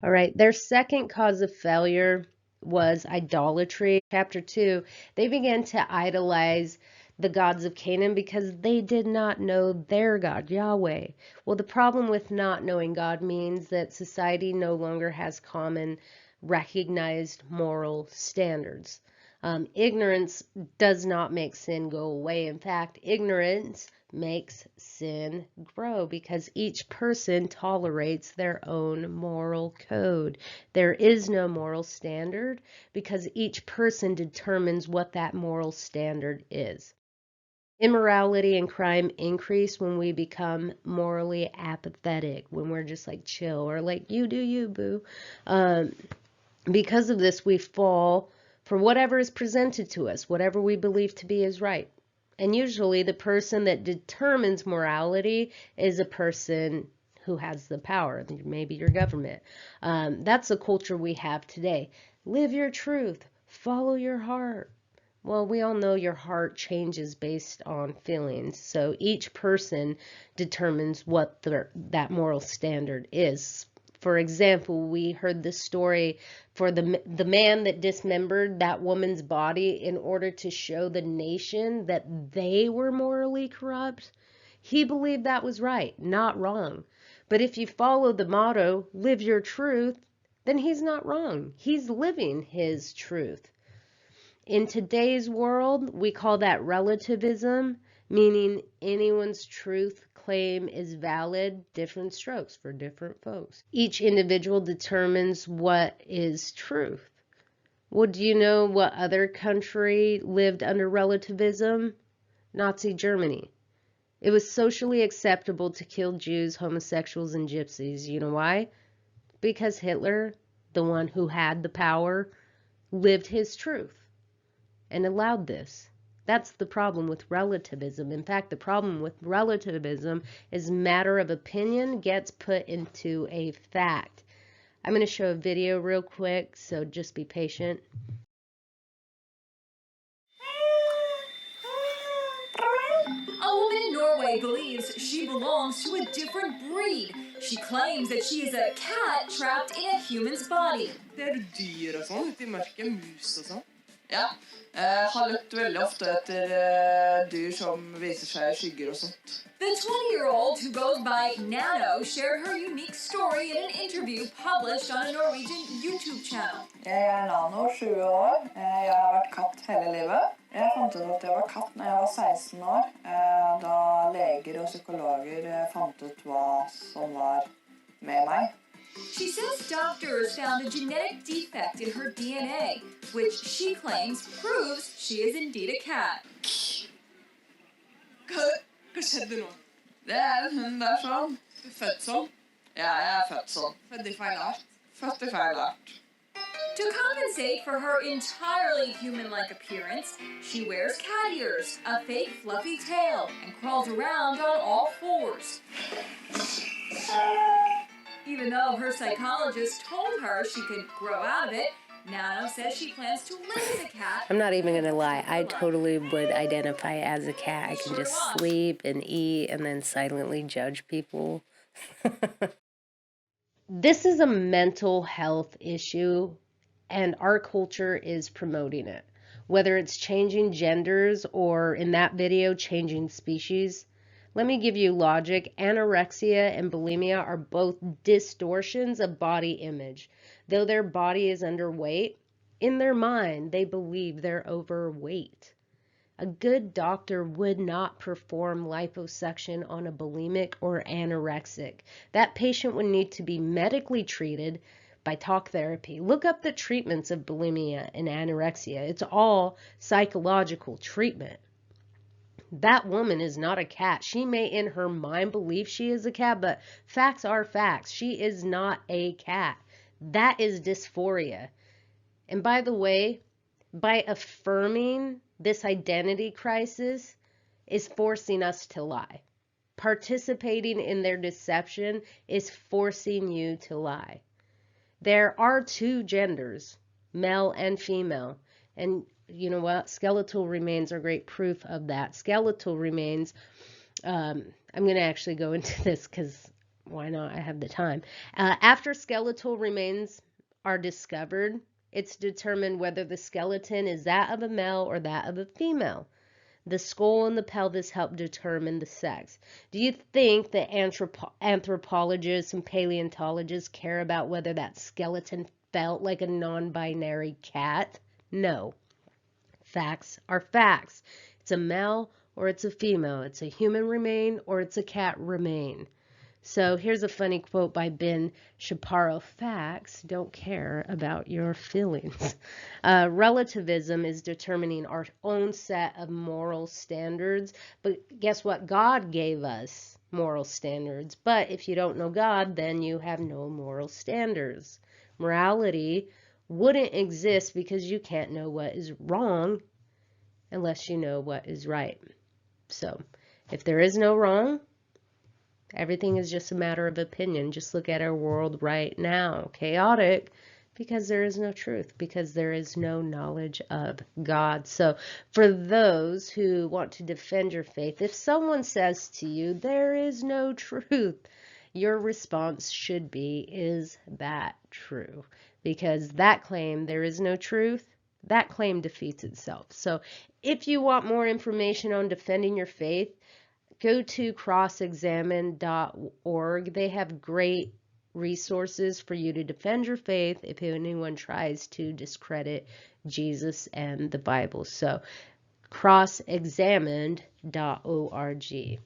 All right, their second cause of failure was idolatry. Chapter 2, they began to idolize the gods of Canaan because they did not know their God, Yahweh. Well, the problem with not knowing God means that society no longer has common, recognized moral standards. Ignorance does not make sin go away. In fact, ignorance makes sin grow because each person tolerates their own moral code. There is no moral standard because each person determines what that moral standard is. Immorality and crime increase when we become morally apathetic, when we're just like chill or like, you do you, boo. Because of this, we fall for whatever is presented to us, whatever we believe to be is right. And usually the person that determines morality is a person who has the power, maybe your government. That's the culture we have today. Live your truth, follow your heart. Well, we all know your heart changes based on feelings. So each person determines what that moral standard is. For example, we heard the story for the man that dismembered that woman's body in order to show the nation that they were morally corrupt. He believed that was right, not wrong. But if you follow the motto, live your truth, then he's not wrong. He's living his truth. In today's world, we call that relativism, meaning anyone's truth claim is valid, different strokes for different folks. Each individual determines what is truth. Well, do you know what other country lived under relativism? Nazi Germany. It was socially acceptable to kill Jews, homosexuals, and gypsies. You know why? Because Hitler, the one who had the power, lived his truth and allowed this. That's the problem with relativism. In fact, the problem with relativism is matter of opinion gets put into a fact. I'm going to show a video real quick, so just be patient. A woman in Norway believes she belongs to a different breed. She claims that she is a cat trapped in a human's body. Ser du dyr og sånn ute i mørket? Mus og sånn? Ja. Har lett veldig ofte etter dyr som viser seg i skygger og sånt. The 20-year-old who goes by Nano shared her unique story in an interview published on a Norwegian YouTube channel. Jeg er Nano, 20 år. Jeg har vært katt hele livet. Jeg fant ut at jeg var katt når jeg var 16 år, da leger og psykologer fant ut hva som var med meg. She says doctors found a genetic defect in her DNA, which she claims proves she is indeed a cat. Hva skjedde nå? Det er en hund der sånn. Du er født sånn? Ja, jeg er født sånn. Født i feil art? Født i feil art. To compensate for her entirely human-like appearance, she wears cat ears, a fake fluffy tail, and crawls around on all fours. Even though her psychologist told her she could grow out of it, Nano says she plans to live as a cat. I'm not even going to lie. I totally would identify as a cat. I can just sleep and eat and then silently judge people. This is a mental health issue, and our culture is promoting it. Whether it's changing genders or, in that video, changing species. Let me give you logic. Anorexia and bulimia are both distortions of body image. Though their body is underweight, in their mind, they believe they're overweight. A good doctor would not perform liposuction on a bulimic or anorexic. That patient would need to be medically treated by talk therapy. Look up the treatments of bulimia and anorexia. It's all psychological treatment. That woman is not a cat. She may in her mind believe she is a cat, but facts are facts. She is not a cat. That is dysphoria. And by the way, by affirming this identity crisis is forcing us to lie. Participating in their deception is forcing you to lie. There are two genders, male and female. And you know what? Skeletal remains are great proof of that. Skeletal remains, I'm going to actually go into this because why not? I have the time. After skeletal remains are discovered, it's determined whether the skeleton is that of a male or that of a female. The skull and the pelvis help determine the sex. Do you think that anthropologists and paleontologists care about whether that skeleton felt like a non-binary cat? No. Facts are facts. It's a male or it's a female. It's a human remain or it's a cat remain. So here's a funny quote by Ben Shapiro. Facts don't care about your feelings. Relativism is determining our own set of moral standards. But guess what? God gave us moral standards. But if you don't know God, then you have no moral standards. Morality wouldn't exist because you can't know what is wrong unless you know what is right. So if there is no wrong, everything is just a matter of opinion. Just look at our world right now. Chaotic because there is no truth, because there is no knowledge of God. So for those who want to defend your faith, if someone says to you, there is no truth, your response should be, is that true? Because that claim, there is no truth, that claim defeats itself. So if you want more information on defending your faith, go to crossexamine.org. They have great resources for you to defend your faith if anyone tries to discredit Jesus and the Bible. So crossexamined.org.